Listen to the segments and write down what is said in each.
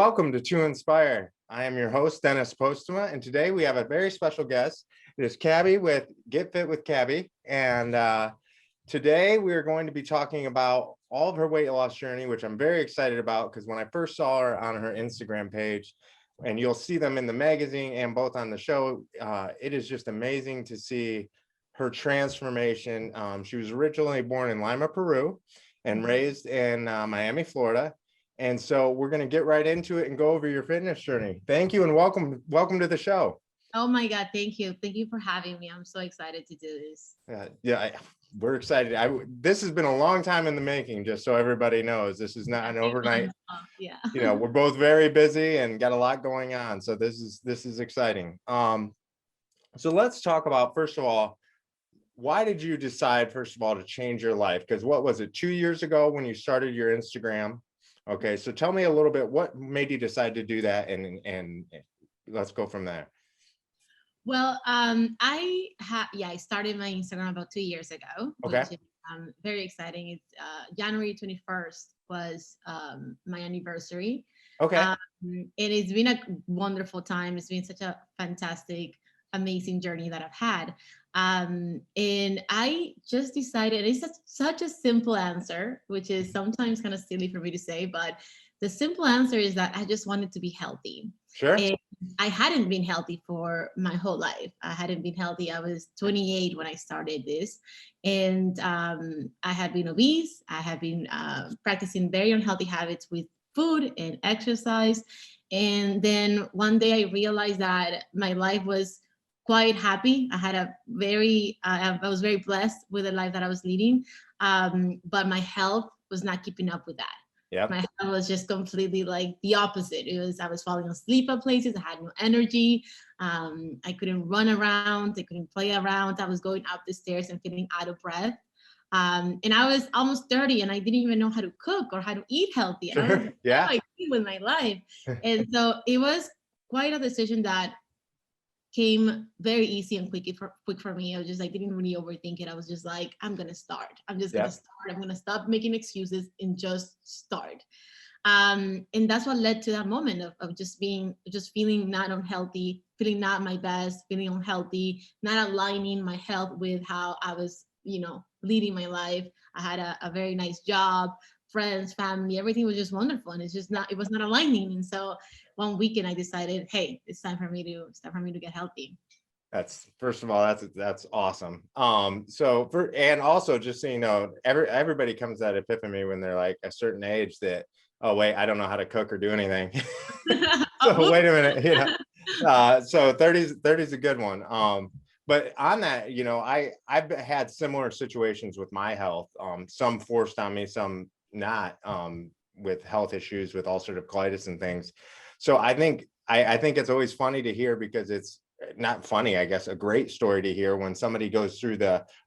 welcome to 2Inspire. I am your host, Dennis Postuma, and today we have a very special guest. It is Cabi with Get Fit with Cabi, and today we are going to be talking about all of her weight loss journey, which I'm very excited about because when I first saw her on her Instagram page, and you'll see them in the magazine and both on the show, it is just amazing to see her transformation. She was originally born in Lima, Peru, and raised in Miami, Florida. And so we're going to get right into it and go over your fitness journey. Thank you and welcome to the show. Oh my God, thank you. Thank you for having me. I'm so excited to do this. We're excited. This has been a long time in the making, just so everybody knows. This is not an overnight. Yeah. You know, we're both very busy and got a lot going on. So this is exciting. So let's talk about, first of all, why did you decide, first of all, to change your life? Because what was it, 2 years ago when you started your Instagram? Okay, so tell me a little bit, what made you decide to do that, and let's go from there. Well, I started my Instagram about 2 years ago, okay, which is very exciting. It's January 21st was my anniversary. Okay. And it's been a wonderful time. It's been such a fantastic, amazing journey that I've had. And I just decided, it's such a simple answer, which is sometimes kind of silly for me to say, but the simple answer is that I just wanted to be healthy. Sure. And I hadn't been healthy for my whole life. I hadn't been healthy. I was 28 when I started this. And I had been obese. I had been practicing very unhealthy habits with food and exercise. And then one day I realized that my life was quite happy. I had I was very blessed with the life that I was leading, but my health was not keeping up with that. Yep. My health was just completely like the opposite. I was falling asleep at places. I had no energy. I couldn't run around. I couldn't play around. I was going up the stairs and feeling out of breath. And I was almost 30 and I didn't even know how to cook or how to eat healthy. Sure. And I was like, yeah. what do I do with my life? And so it was quite a decision that came very easy and quick for me. I was just like, didn't really overthink it. I was just like, I'm gonna start. I'm just gonna start. I'm gonna stop making excuses and just start. And that's what led to that moment of just feeling not unhealthy, feeling not my best, feeling unhealthy, not aligning my health with how I was, leading my life. I had a very nice job, friends, family, everything was just wonderful, and it was not aligning. And so one weekend I decided, hey, it's time for me to get healthy. That's, first of all, that's awesome. And also, just so you know, everybody comes at epiphany when they're like a certain age that, oh wait, I don't know how to cook or do anything. So wait a minute, so 30's a good one. But on that, I've had similar situations with my health, some forced on me, some not, with health issues, with ulcerative colitis and things. So I think it's always funny to hear, because it's not funny, I guess, a great story to hear when somebody goes through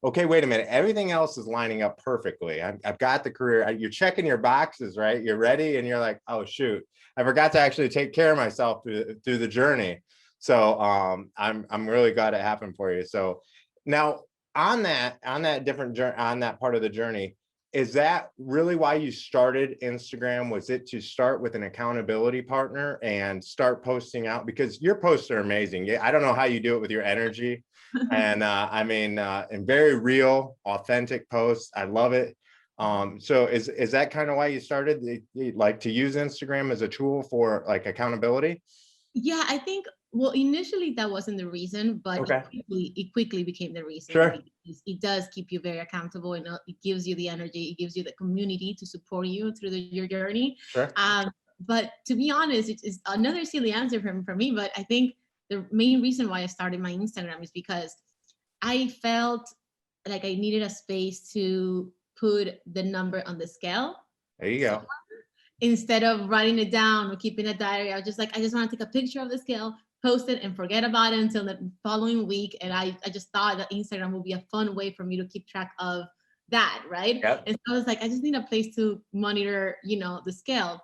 okay, wait a minute, everything else is lining up perfectly. I've got the career, you're checking your boxes, right? You're ready. And you're like, oh shoot, I forgot to actually take care of myself through the journey. So I'm really glad it happened for you. So now on that part of the journey, is that really why you started Instagram? Was it to start with an accountability partner and start posting out? Because your posts are amazing. Yeah, I don't know how you do it with your energy. And and very real, authentic posts. I love it. So is that kind of why you started, like, to use Instagram as a tool for like accountability? Yeah, I think, well, initially that wasn't the reason, but okay. it quickly became the reason. Sure. It does keep you very accountable, and it gives you the energy, it gives you the community to support you through your journey. Sure. But to be honest, it's another silly answer for me, but I think the main reason why I started my Instagram is because I felt like I needed a space to put the number on the scale. There you go. Instead of writing it down or keeping a diary, I just want to take a picture of the scale, post it, and forget about it until the following week. And I just thought that Instagram would be a fun way for me to keep track of that, right? Yep. And so I was like, I just need a place to monitor, the scale.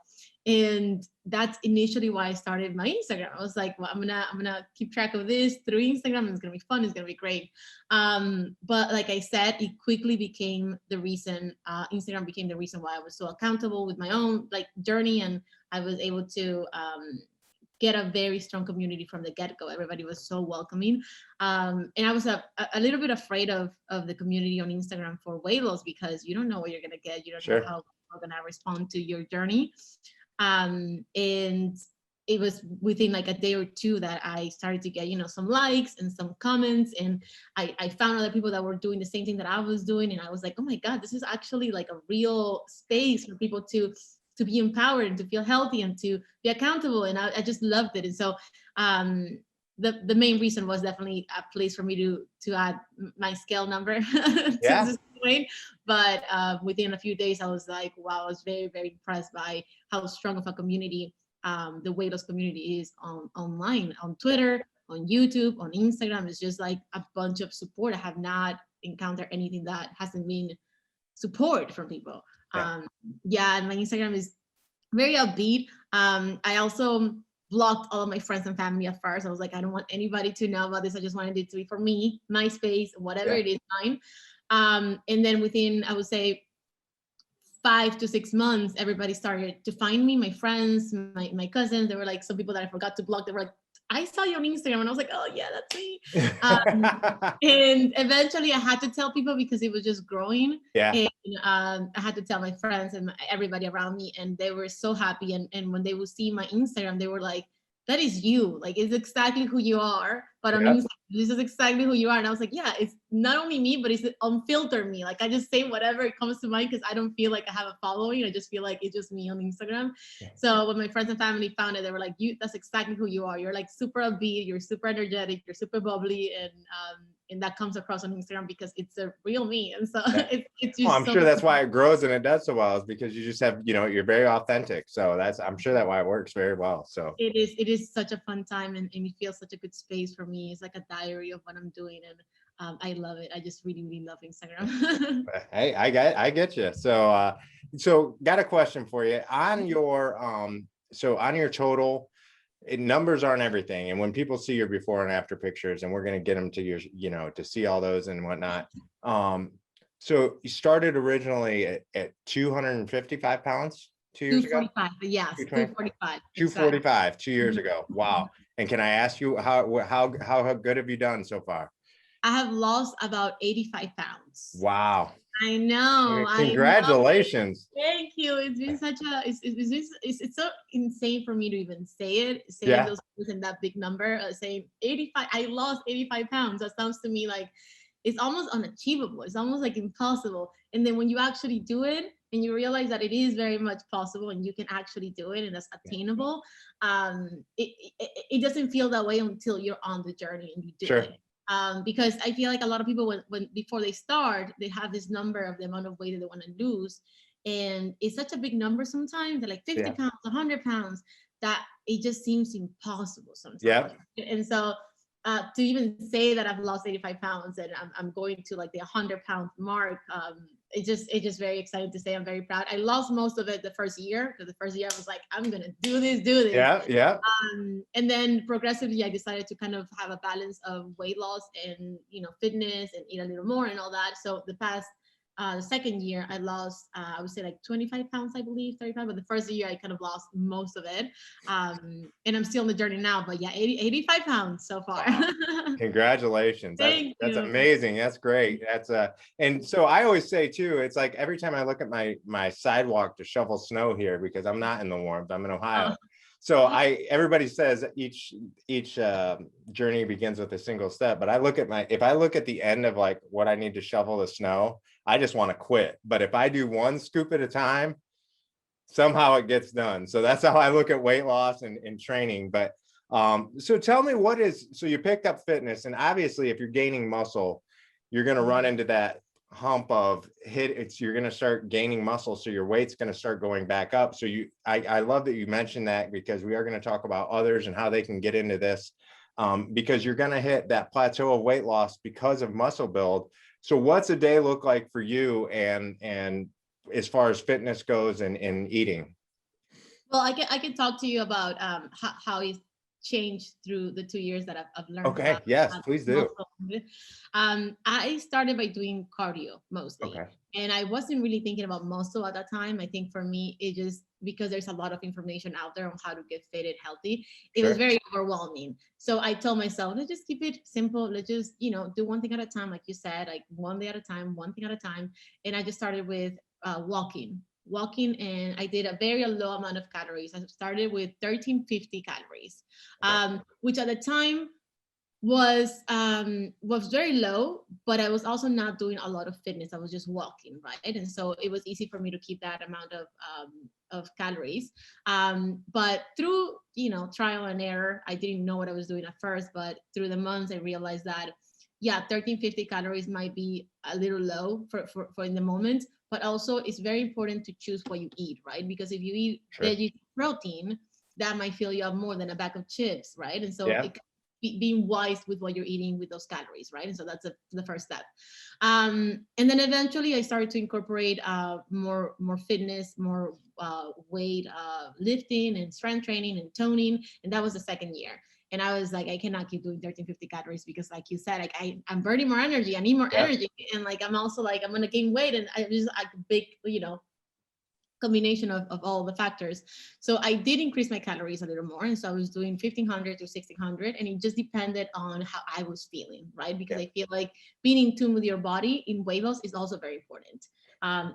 And that's initially why I started my Instagram. I was like, well, I'm gonna keep track of this through Instagram. It's gonna be fun. It's gonna be great. But like I said, it quickly became the reason. Instagram became the reason why I was so accountable with my own like journey, and I was able to get a very strong community from the get-go. Everybody was so welcoming. And I was a little bit afraid of the community on Instagram for weight loss, because you don't know what you're gonna get. You don't know how people are gonna respond to your journey. And it was within like a day or two that I started to get, some likes and some comments. And I found other people that were doing the same thing that I was doing. And I was like, oh my God, this is actually like a real space for people to be empowered and to feel healthy and to be accountable. And I just loved it. And so the main reason was definitely a place for me to add my scale number to this point. But within a few days, I was like, wow, I was very, very impressed by how strong of a community the weight loss community is online, on Twitter, on YouTube, on Instagram. It's just like a bunch of support. I have not encountered anything that hasn't been support from people. And my Instagram is very upbeat. I also blocked all of my friends and family at first. I was like, I don't want anybody to know about this. I just wanted it to be for me, my space, whatever it is, mine. And then within, I would say, 5 to 6 months, everybody started to find me, my friends, my cousins. There were like some people that I forgot to block. They were like, I saw you on Instagram. And I was like, oh yeah, that's me. And eventually I had to tell people because it was just growing. And I had to tell my friends and everybody around me, and they were so happy. And when they would see my Instagram, they were like, that is you. Like, it's exactly who you are. But on Instagram, this is exactly who you are. And I was like, yeah, it's not only me, but it's unfiltered me. Like, I just say whatever it comes to mind because I don't feel like I have a following. I just feel like it's just me on Instagram. So when my friends and family found it, they were like, that's exactly who you are. You're like super upbeat, you're super energetic, you're super bubbly. And that comes across on Instagram because it's a real me. And so it's just I'm sure that's why it grows and it does so well, is because you just have, you're very authentic. So I'm sure that's why it works very well. So it is such a fun time, and it feels such a good space for me. It's like a diary of what I'm doing, and I love it. I just really, really love Instagram. Hey, I get you. So got a question for you on your on your total. Numbers aren't everything, and when people see your before and after pictures, and we're going to get them to your to see all those and whatnot, so you started originally at 255 pounds 2 years ago. 245, yes, 245. 245 2 years ago. Wow. And can I ask you how good have you done so far? I have lost about 85 pounds. Wow. I know. Congratulations. Thank you. It's been such a it's so insane for me to even say those words in that big number, saying 85. I lost 85 pounds. That sounds to me like it's almost unachievable. It's almost like impossible. And then when you actually do it and you realize that it is very much possible and you can actually do it and that's attainable, it doesn't feel that way until you're on the journey and you do it. Because I feel like a lot of people, when before they start, they have this number of the amount of weight that they want to lose. And it's such a big number sometimes, they're like 50 pounds, 100 pounds, that it just seems impossible sometimes. And so to even say that I've lost 85 pounds and I'm going to like the 100-pound mark, it's just very excited to say. I'm very proud. I lost most of it the first year, because the first year I was like, I'm gonna do this. And then progressively I decided to kind of have a balance of weight loss and fitness and eat a little more and all that. So the past the second year I lost I would say like 25 pounds, I believe 35, but the first year I kind of lost most of it, and I'm still on the journey now, but 85 pounds so far. Wow. Congratulations. That's amazing. That's great. And so I always say too, it's like every time I look at my sidewalk to shovel snow here, because I'm not in the warmth, I'm in Ohio. So everybody says each journey begins with a single step, but if I look at the end of like what I need to shovel the snow, I just want to quit. But if I do one scoop at a time, somehow it gets done. So that's how I look at weight loss and training. But so tell me, so you picked up fitness, and obviously if you're gaining muscle, you're going to run into that hump of you're going to start gaining muscle, so your weight's going to start going back up. So I love that you mentioned that, because we are going to talk about others and how they can get into this, because you're going to hit that plateau of weight loss because of muscle build. So what's a day look like for you, and as far as fitness goes and eating? Well, I can talk to you about how it's changed through the 2 years that I've learned Okay. about Yes, please do. muscle. I started by doing cardio mostly, Okay. and I wasn't really thinking about muscle at that time. I think for me, it just because there's a lot of information out there on how to get fit and healthy, it was Sure. very overwhelming. So I told myself, let's just keep it simple. Let's just do one thing at a time, like you said, like one day at a time, one thing at a time. And I just started with walking, and I did a very low amount of calories. I started with 1350 calories, Okay. which at the time was very low, but I was also not doing a lot of fitness. I was just walking, right? And so it was easy for me to keep that amount of calories. But through trial and error, I didn't know what I was doing at first, but through the months I realized that yeah, 1350 calories might be a little low for in the moment, but also it's very important to choose what you eat, right? Because if you eat Sure. veggie protein, that might fill you up more than a bag of chips, right? And so Yeah. being wise with what you're eating with those calories, right? And so that's the first step. And then eventually I started to incorporate more fitness, more weight lifting and strength training and toning, and that was the second year. And I was like, I cannot keep doing 1350 calories because, like you said, like I'm burning more energy. I need more Yeah. energy, and like I'm also like I'm gonna gain weight, and I just like a big combination of all the factors. So I did increase my calories a little more. And so I was doing 1500 to 1600. And it just depended on how I was feeling, right? Because Yeah. I feel like being in tune with your body in weight loss is also very important.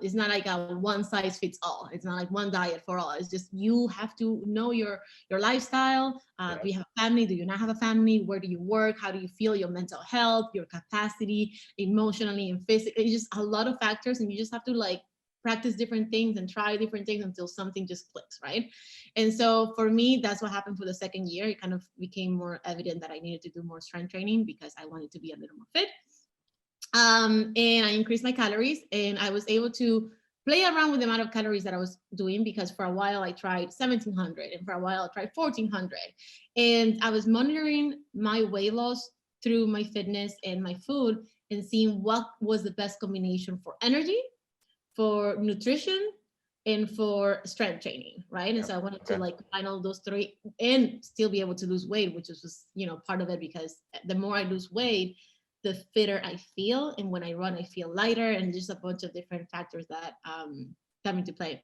It's not like a one size fits all. It's not like one diet for all. It's just you have to know your lifestyle. Yeah. Do you have a family? Do you not have a family? Where do you work? How do you feel? Your mental health, your capacity, emotionally and physically. It's just a lot of factors, and you just have to like practice different things and try different things until something just clicks, right? And so for me, that's what happened for the second year. It kind of became more evident that I needed to do more strength training because I wanted to be a little more fit. And I increased my calories, and I was able to play around with the amount of calories that I was doing, because for a while I tried 1700 and for a while I tried 1400. And I was monitoring my weight loss through my fitness and my food and seeing what was the best combination for energy, for nutrition, and for strength training, right? And Yeah. so I wanted to Okay. like combine all those three and still be able to lose weight, which is just part of it, because the more I lose weight, the fitter I feel, and when I run I feel lighter, and just a bunch of different factors that come into play.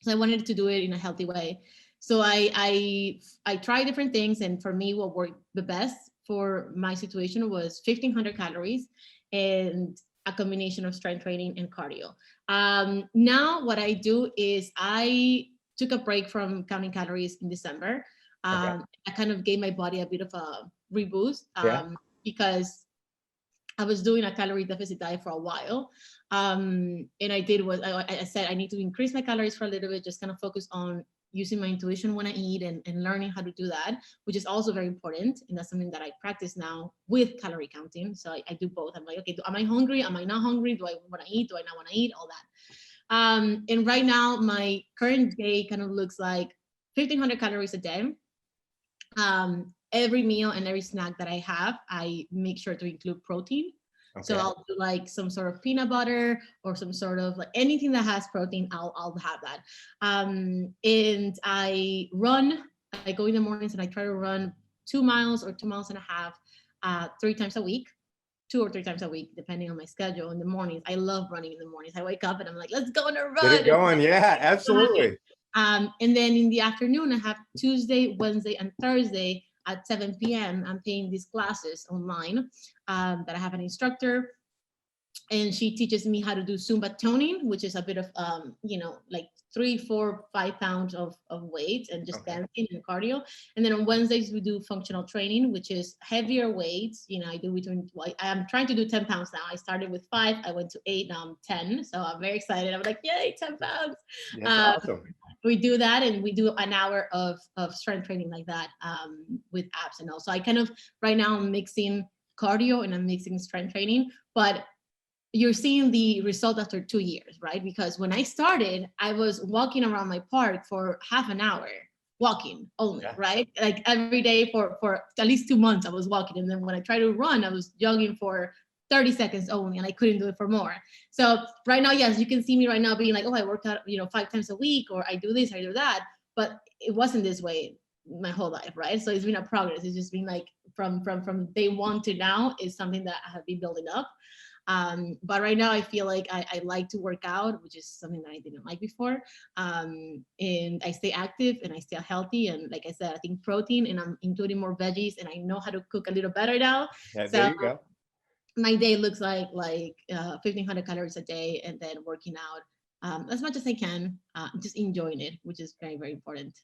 So I wanted to do it in a healthy way. So I tried different things, and for me what worked the best for my situation was 1500 calories and a combination of strength training and cardio. Now what I do is I took a break from counting calories in December. Okay. I kind of gave my body a bit of a reboost, Yeah. because I was doing a calorie deficit diet for a while. And I did what I said, I need to increase my calories for a little bit, just kind of focus on using my intuition when I eat, and learning how to do that, which is also very important. And that's something that I practice now with calorie counting. So I do both. I'm like, okay, am I hungry? Am I not hungry? Do I want to eat? Do I not want to eat? All that. And right now, my current day kind of looks like 1500 calories a day. Every meal and every snack that I have, I make sure to include protein. So Okay. I'll do like some sort of peanut butter or some sort of like anything that has protein, I'll have that. And I run. I go in the mornings and I try to run 2 miles or 2 miles and a half, 3 times a week. 2 or 3 times a week, depending on my schedule. In the mornings, I love running in the mornings. I wake up and I'm like, let's go on a Get run. it going. Yeah, absolutely. And then in the afternoon, I have Tuesday, Wednesday, and Thursday at 7 p.m. I'm paying these classes online, that I have an instructor, and she teaches me how to do Zumba toning, which is a bit of, like 3, 4, 5 pounds of weight and just Okay. dancing and cardio. And then on Wednesdays, we do functional training, which is heavier weights. I do between, I'm trying to do 10 pounds now. I started with 5, I went to 8, now I'm 10. So I'm very excited. I'm like, yay, 10 pounds. That's awesome. We do that, and we do an hour of strength training like that, with abs and all. So I kind of right now I'm mixing cardio and I'm mixing strength training, but you're seeing the result after 2 years, right? Because when I started, I was walking around my park for half an hour, walking only, Yeah. right? Like every day for at least 2 months I was walking. And then when I tried to run, I was jogging for 30 seconds only, and I couldn't do it for more. So right now, yes, you can see me right now being like, oh, I work out, 5 times a week, or I do this, I do that. but it wasn't this way my whole life, right? So it's been a progress. It's just been like from day one to now is something that I have been building up. But right now I feel like I like to work out, which is something that I didn't like before. And I stay active and I stay healthy. And like I said, I think protein, and I'm including more veggies, and I know how to cook a little better now. Yeah, So there you go. my day looks like 1,500 calories a day, and then working out as much as I can, just enjoying it, which is very, very important.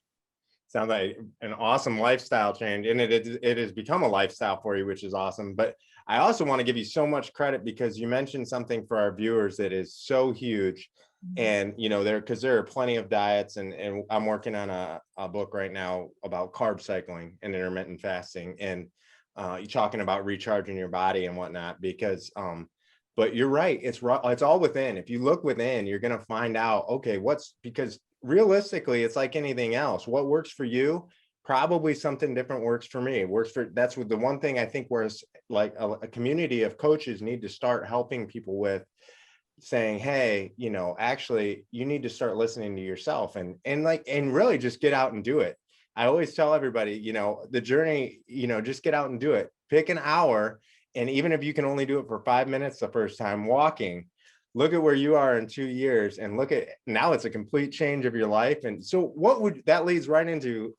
Sounds like an awesome lifestyle change, and it has become a lifestyle for you, which is awesome. But I also want to give you so much credit because you mentioned something for our viewers that is so huge. And there are plenty of diets, and I'm working on a book right now about carb cycling and intermittent fasting, and you're talking about recharging your body and whatnot, because but you're right, it's all within. If you look within, you're going to find out, okay, because realistically, it's like anything else. What works for you, probably something different works for me. That's what the one thing I think whereas like a community of coaches need to start helping people with, saying, hey, actually you need to start listening to yourself and really just get out and do it. I always tell everybody, the journey, just get out and do it. Pick an hour. And even if you can only do it for 5 minutes the first time walking, look at where you are in 2 years, and look at now it's a complete change of your life. And so that leads right into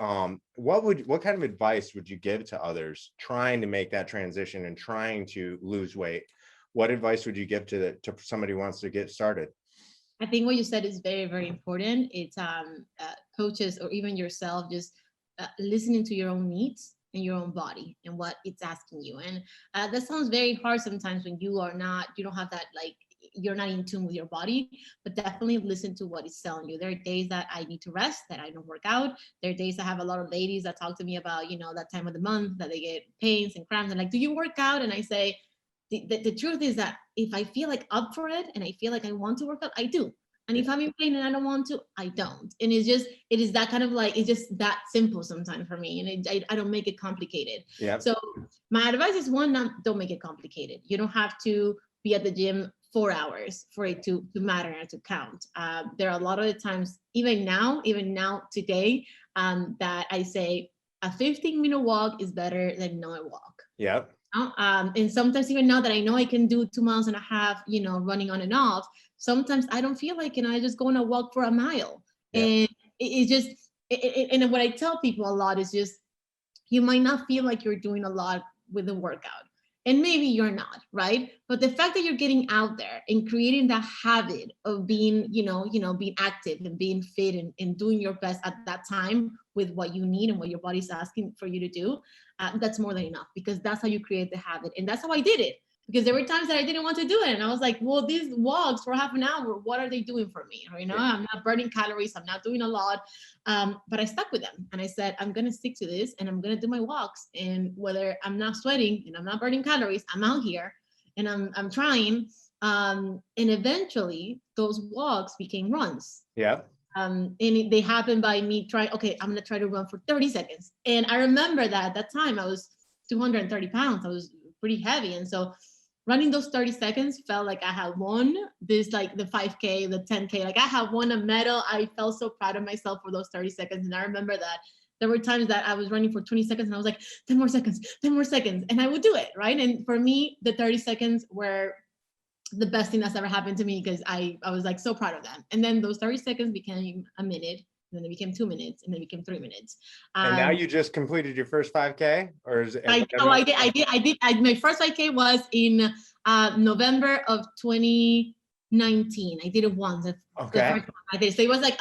what kind of advice would you give to others trying to make that transition and trying to lose weight? What advice would you give to somebody who wants to get started? I think what you said is very, very important. It's coaches or even yourself, just listening to your own needs and your own body and what it's asking you. And that sounds very hard sometimes when you don't have that, like, you're not in tune with your body, but definitely listen to what it's telling you. There are days that I need to rest, that I don't work out. There are days I have a lot of ladies that talk to me about, that time of the month that they get pains and cramps, and like, do you work out? And I say, the truth is that if I feel like up for it and I feel like I want to work out, I do. And if I'm in pain and I don't want to, I don't. And it is that kind of like, it's just that simple sometimes for me. And I don't make it complicated. Yeah. So my advice is, one, don't make it complicated. You don't have to be at the gym 4 hours for it to matter and to count. There are a lot of the times, even now today, that I say a 15-minute walk is better than no walk. Yeah. And sometimes even now that I know I can do 2.5 miles, running on and off, sometimes I don't feel like, I just go on a walk for a mile. Yeah. And it's just, and what I tell people a lot is just, you might not feel like you're doing a lot with the workout. And maybe you're not, right? But the fact that you're getting out there and creating that habit of being, being active and being fit and doing your best at that time with what you need and what your body's asking for you to do, that's more than enough, because that's how you create the habit. And that's how I did it. Because there were times that I didn't want to do it. And I was like, well, these walks for half an hour, what are they doing for me? Yeah. I'm not burning calories. I'm not doing a lot. But I stuck with them. And I said, I'm going to stick to this and I'm going to do my walks. And whether I'm not sweating and I'm not burning calories, I'm out here and I'm trying. And eventually those walks became runs. Yeah. And they happened by me trying, okay, I'm going to try to run for 30 seconds. And I remember that at that time I was 230 pounds. I was pretty heavy. And so running those 30 seconds felt like I had won this, like the 5K, the 10K, like I had won a medal. I felt so proud of myself for those 30 seconds. And I remember that there were times that I was running for 20 seconds and I was like, 10 more seconds. And I would do it, right? And for me, the 30 seconds were the best thing that's ever happened to me, because I was like so proud of them. And then those 30 seconds became a minute. And then it became 2 minutes, and then it became 3 minutes. And now you just completed your first 5K, or is it? I did. My first 5K was in November of 2019. I did it once. Okay. I did. So it was like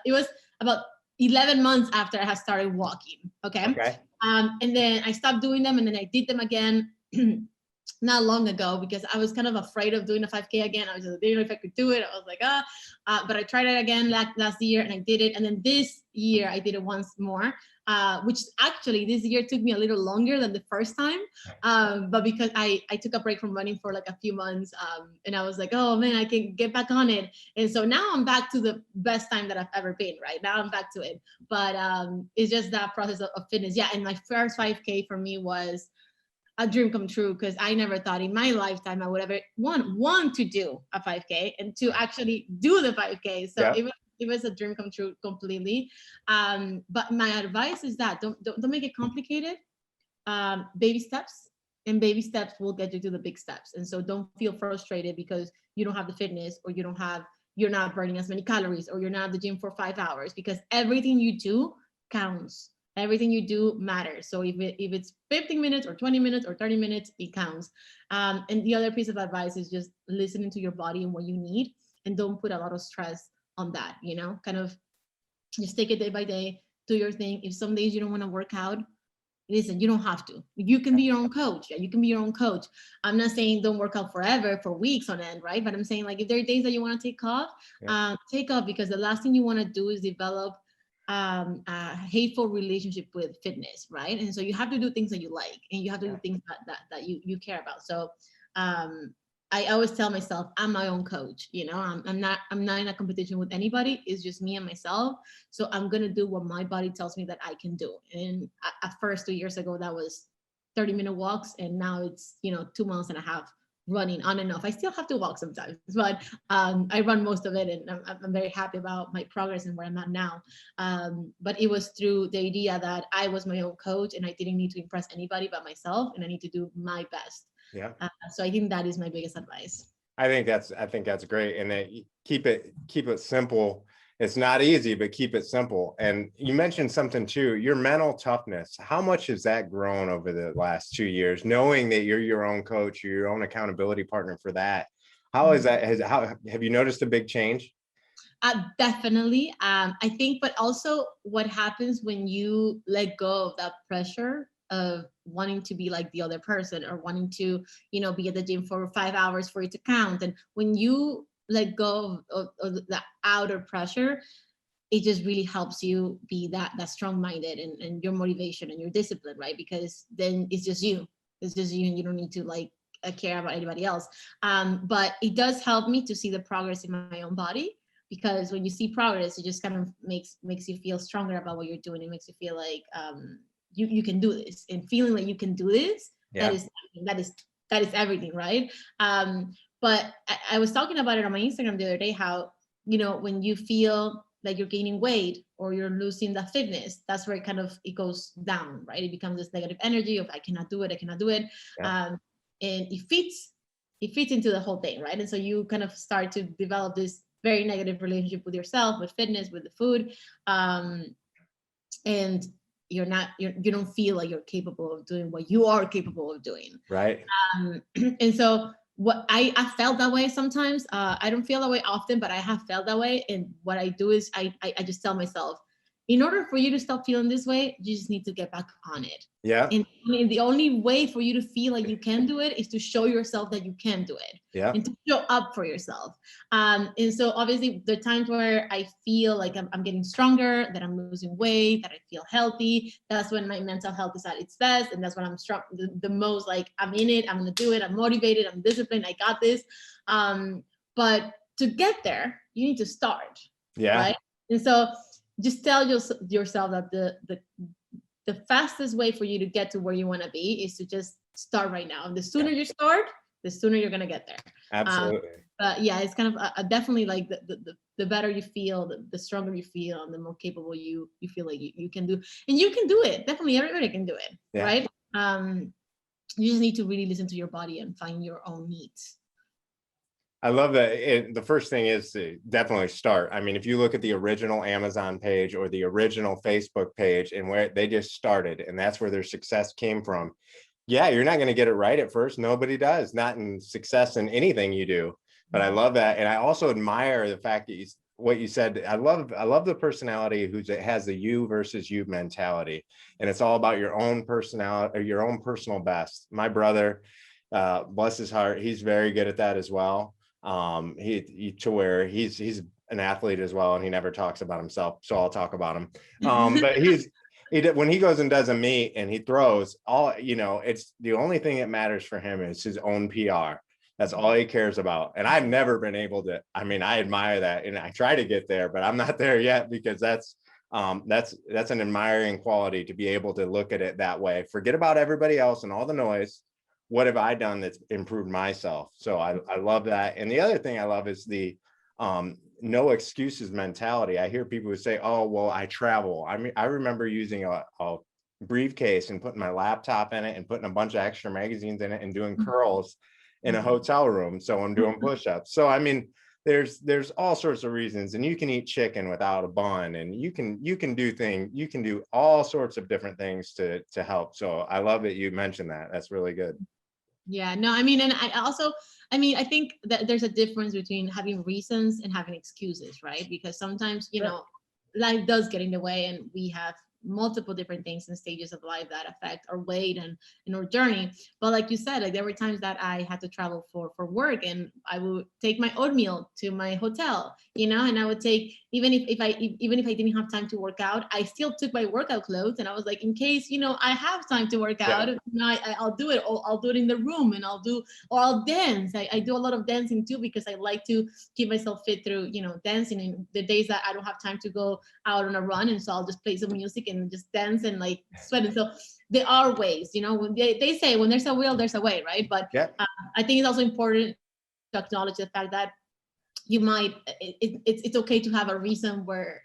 it was about 11 months after I had started walking. Okay. Okay. And then I stopped doing them, and then I did them again not long ago, because I was kind of afraid of doing a 5K again. I didn't know if I could do it. I was like, but I tried it again last year and I did it. And then this year I did it once more, which actually this year took me a little longer than the first time. But because I took a break from running for like a few months, and I was like, oh man, I can get back on it. And so now I'm back to the best time that I've ever been, right? Now I'm back to it. But it's just that process of fitness. Yeah. And my first 5K for me was a dream come true, because I never thought in my lifetime I would ever want to do a 5K and to actually do the 5K. So yeah. it was a dream come true completely. But my advice is that don't make it complicated. Baby steps, and baby steps will get you to the big steps. And so don't feel frustrated because you don't have the fitness, or you're not burning as many calories, or you're not at the gym for 5 hours, because everything you do counts. Everything you do matters. So if it's 15 minutes or 20 minutes or 30 minutes, it counts. And the other piece of advice is just listening to your body and what you need, and don't put a lot of stress on that, kind of just take it day by day, do your thing. If some days you don't want to work out, listen, you don't have to. You can be your own coach. Yeah, you can be your own coach. I'm not saying don't work out forever for weeks on end, right? But I'm saying, like, if there are days that you want to take off, because the last thing you want to do is develop a hateful relationship with fitness, right? And so you have to do things that you like, and you have to do things that you care about. So I always tell myself, I'm my own coach. I'm not in a competition with anybody. It's just me and myself. So I'm gonna do what my body tells me that I can do. And at first, 2 years ago, that was 30-minute walks, and now it's 2 months and a half running on and off. I still have to walk sometimes, but I run most of it, and I'm very happy about my progress and where I'm at now. But it was through the idea that I was my own coach, and I didn't need to impress anybody but myself, and I need to do my best. Yeah. So I think that is my biggest advice. I think that's great. And that keep it simple. It's not easy, but keep it simple. And you mentioned something too, your mental toughness. How much has that grown over the last 2 years, knowing that you're your own coach, you're your own accountability partner for that? How is that? How have you noticed a big change? Definitely. I think, but also what happens when you let go of that pressure of wanting to be like the other person, or wanting to, be at the gym for 5 hours for it to count. And when you let go of the outer pressure, it just really helps you be that strong-minded, and your motivation and your discipline, right? Because then it's just you, and you don't need to care about anybody else. But it does help me to see the progress in my own body, because when you see progress, it just kind of makes you feel stronger about what you're doing. It makes you feel like you can do this, and feeling like you can do this. Yeah. That is everything, right? But I was talking about it on my Instagram the other day, how when you feel like you're gaining weight or you're losing that fitness, that's where it goes down, right? It becomes this negative energy of I cannot do it. Yeah. And it fits into the whole thing, right? And so you kind of start to develop this very negative relationship with yourself, with fitness, with the food, and you don't feel like you're capable of doing what you are capable of doing, right? And so what I felt that way sometimes. I don't feel that way often, but I have felt that way. And what I do is I just tell myself, in order for you to stop feeling this way, you just need to get back on it. Yeah. And the only way for you to feel like you can do it is to show yourself that you can do it. Yeah. And to show up for yourself. And so obviously the times where I feel like I'm getting stronger, that I'm losing weight, that I feel healthy, that's when my mental health is at its best. And that's when I'm strong, the most, like I'm in it, I'm gonna do it, I'm motivated, I'm disciplined, I got this. But to get there, you need to start. Yeah. Right. And so just tell yourself that the fastest way for you to get to where you want to be is to just start right now. And the sooner you start, the sooner you're going to get there. Absolutely. But yeah, it's kind of definitely like the better you feel, the stronger you feel, and the more capable you feel like you can do. And you can do it. Definitely everybody can do it. Yeah. Right. You just need to really listen to your body and find your own needs. I love that. The first thing is to definitely start. I mean, if you look at the original Amazon page or the original Facebook page, and where they just started, and that's where their success came from. Yeah, you're not going to get it right at first. Nobody does, not in success in anything you do. But I love that. And I also admire the fact that what you said. I love the personality who has the you versus you mentality. And it's all about your own personality, or your own personal best. My brother, bless his heart, he's very good at that as well. To where he's an athlete as well, and he never talks about himself, so I'll talk about him. But when he goes and does a meet and he throws, it's the only thing that matters for him is his own PR. That's all he cares about. And I've never been able to. I mean, I admire that, and I try to get there, but I'm not there yet, because that's an admiring quality, to be able to look at it that way. Forget about everybody else and all the noise. What have I done that's improved myself? So I love that. And the other thing I love is no excuses mentality. I hear people who say, oh, well, I travel. I mean, I remember using a briefcase and putting my laptop in it and putting a bunch of extra magazines in it and doing curls in a hotel room. So I'm doing push-ups. So, I mean, there's all sorts of reasons, and you can eat chicken without a bun, and you can do all sorts of different things to help. So I love that you mentioned that. That's really good. Yeah, no, I mean, and I also, I mean, I think that there's a difference between having reasons and having excuses, right? Because sometimes, you know, life does get in the way, and we have multiple different things and stages of life that affect our weight and our journey. But like you said, like there were times that I had to travel for work, and I would take my oatmeal to my hotel, you know, and I would take, even if I didn't have time to work out, I still took my workout clothes, and I was like, in case, you know, I have time to work out, you know, I'll do it, or I'll do it in the room, and I'll dance. I do a lot of dancing too, because I like to keep myself fit through, you know, dancing in the days that I don't have time to go out on a run. And so I'll just play some music and just dance and like sweat. And so there are ways, you know, when they say when there's a will, there's a way, right? But I think it's also important to acknowledge the fact that you might, it's okay to have a reason where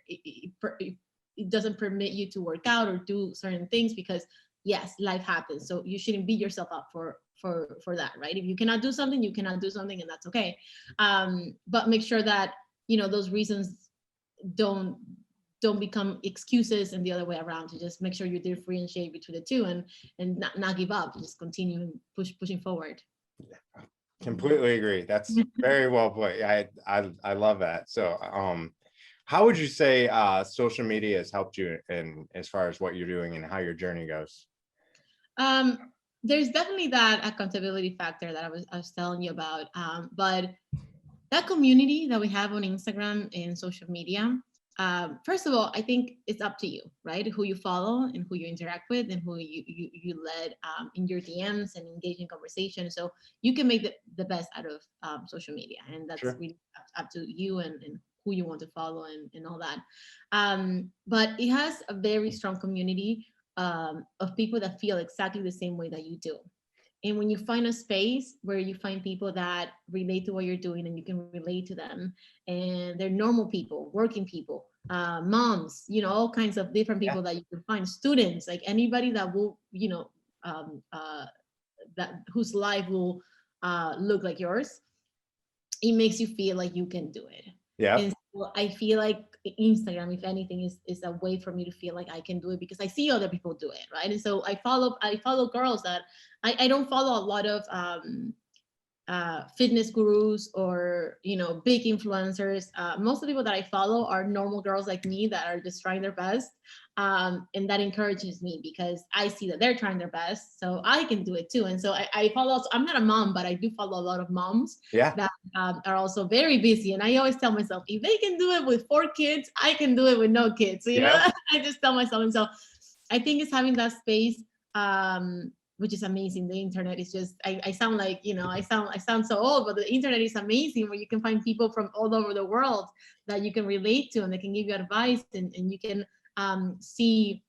it doesn't permit you to work out or do certain things, because yes, life happens. So you shouldn't beat yourself up for that, right? If you cannot do something, you cannot do something, and that's okay. But make sure that, you know, those reasons don't become excuses, and the other way around, to just make sure you differentiate between the two, and not give up, just continue and pushing forward. Completely agree. That's very well put. I love that. So how would you say social media has helped you in as far as what you're doing and how your journey goes? There's definitely that accountability factor that I was telling you about, but that community that we have on Instagram and social media, first of all, I think it's up to you, right? Who you follow and who you interact with, and who you let in your DMs and engage in conversation. So you can make the best out of social media, and that's really up to you and who you want to follow and all that. But it has a very strong community of people that feel exactly the same way that you do. And when you find a space where you find people that relate to what you're doing, and you can relate to them, and they're normal people, working people, moms, you know, all kinds of different people that you can find, students, like anybody that will, you know, that whose life will look like yours, it makes you feel like you can do it. And so I feel like Instagram, if anything, is a way for me to feel like I can do it, because I see other people do it, right? And so I follow girls that I don't follow a lot of fitness gurus or, you know, big influencers. Most of the people that I follow are normal girls like me that are just trying their best, and that encourages me, because I see that they're trying their best, so I can do it too. And so I follow. I'm not a mom, but I do follow a lot of moms that are also very busy. And I always tell myself, if they can do it with 4 kids, I can do it with no kids. So, you know, I just tell myself. And so I think it's having that space, which is amazing. The internet is just, I sound like, you know, I sound so old, but the internet is amazing, where you can find people from all over the world that you can relate to, and they can give you advice, and you can see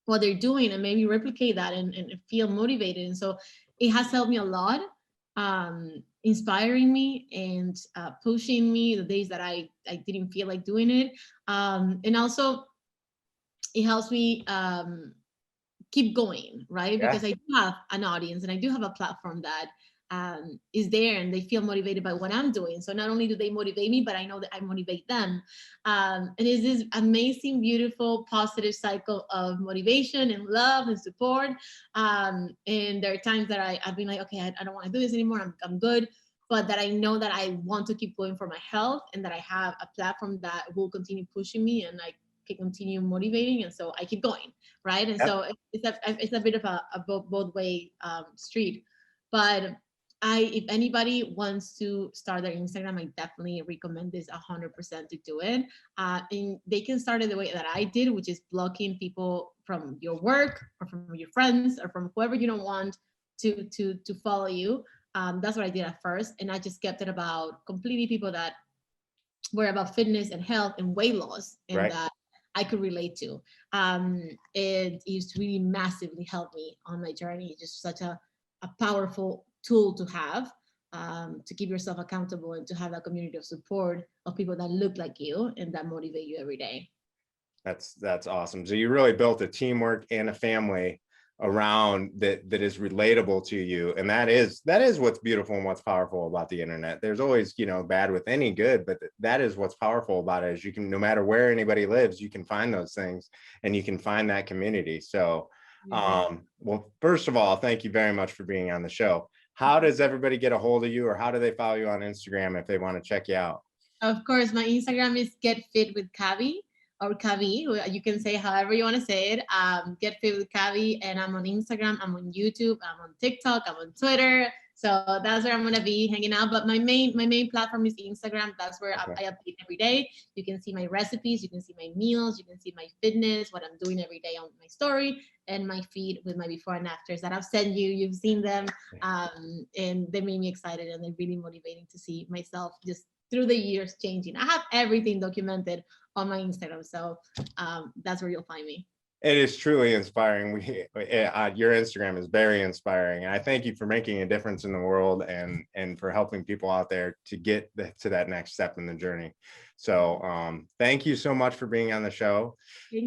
what they're doing and maybe replicate that and feel motivated. And so it has helped me a lot, inspiring me and pushing me the days that I didn't feel like doing it. And also it helps me keep going, right? Because I do have an audience, and I do have a platform that is there, and they feel motivated by what I'm doing. So not only do they motivate me, but I know that I motivate them. And it's this amazing, beautiful, positive cycle of motivation and love and support. And there are times that I've been like, okay, I don't want to do this anymore. I'm good. But that I know that I want to keep going for my health, and that I have a platform that will continue pushing me, and I can continue motivating, and so I keep going, right? And so it's a bit of a both way street. But if anybody wants to start their Instagram, I definitely recommend this 100% to do it. And they can start it the way that I did, which is blocking people from your work or from your friends or from whoever you don't want to follow you. That's what I did at first, and I just kept it about completely people that were about fitness and health and weight loss, and that I could relate to. It used to really massively help me on my journey. Just such a powerful tool to have. to keep yourself accountable and to have that community of support of people that look like you and that motivate you every day. That's awesome. So you really built a teamwork and a family around that is relatable to you, and that is what's beautiful and what's powerful about the internet. There's always, you know, bad with any good, but that is what's powerful about it, is you can, no matter where anybody lives, you can find those things and you can find that community. So well, first of all, thank you very much for being on the show. How does everybody get a hold of you, or how do they follow you on Instagram if they want to check you out? Of course, my Instagram is Get Fit with Cabi, or Cabi. You can say however you want to say it. Get Fit with Cabi, and I'm on Instagram, I'm on YouTube, I'm on TikTok, I'm on Twitter. So that's where I'm gonna be hanging out. But my main platform is Instagram. That's where I update every day. You can see my recipes, you can see my meals, you can see my fitness, what I'm doing every day on my story, and my feed with my before and afters that I've sent you. You've seen them, and they made me excited, and they're really motivating to see myself just through the years changing. I have everything documented on my Instagram, so that's where you'll find me. It is truly inspiring. Your Instagram is very inspiring, and I thank you for making a difference in the world and for helping people out there to get to that next step in the journey. So thank you so much for being on the show.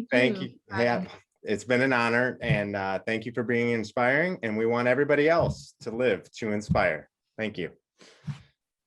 Thank you. Yeah, it's been an honor, and thank you for being inspiring, and we want everybody else to live to inspire. Thank you.